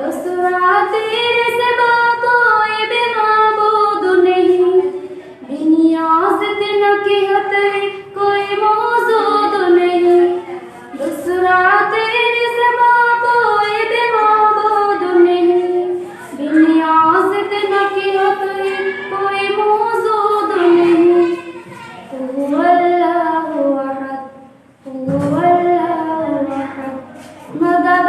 दूसरा तेरे सिवा कोई भी माबूद नहीं बिनियाज़ तेरा की हते कोई मौजूद नहीं दूसरा तेरे सिवा कोई भी माबूद नहीं बिनियाज़ तेरा की हते कोई मौजूद नहीं हुवा अल्लाहु अहद हुवा अल्लाहु अहद मदद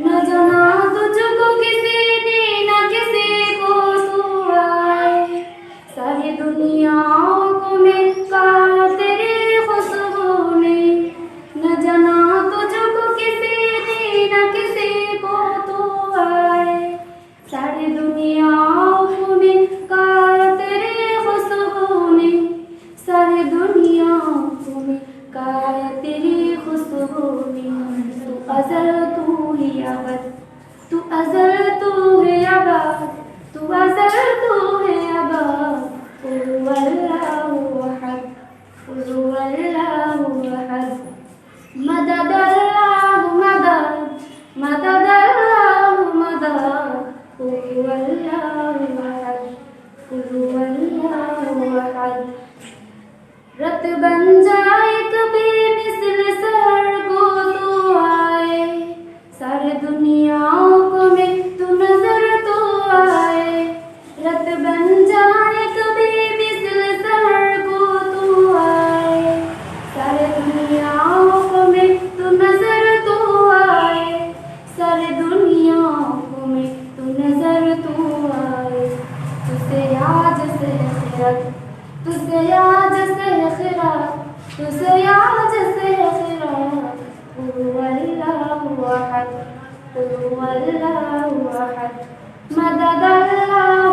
न जाना तुझको किसी ने न किसी को तू आए सारी दुनिया को मिलका तेरी खुशबू ने न जाना तुझको किसी ने न किसी को तू आए सारी दुनिया को मिलका तेरी खुशबू ने सारी दुनिया को मिलका तेरी खुशबू ने तू अज़ल तू ही अबद तू अज़ल तू है अबद तू अज़ल तू है अबद हुवा अल्लाहु अहद हुवा अल्लाहु अहद मदद अल्लाहु मदद मदद अल्लाहु मदद हुवा अल्लाहु अहद हुवा अल्लाहु अहद रत बन जाए कभी मिसल सहर को तू आए सारे दुनियाओं को में तू नजर तो आए रत बन जाए कभी मिसल सहर को तू आए सारे दुनियाओं को में तू नजर तो आए सारे दुनियाओं को में तू नजर तो आए तुझसे याद से खिरत तुझसे याद से खिरत तुझसे याद से खिरत हुवा अल्लाहु अहद हुवा अल्लाहु अहद मदद अल्लाह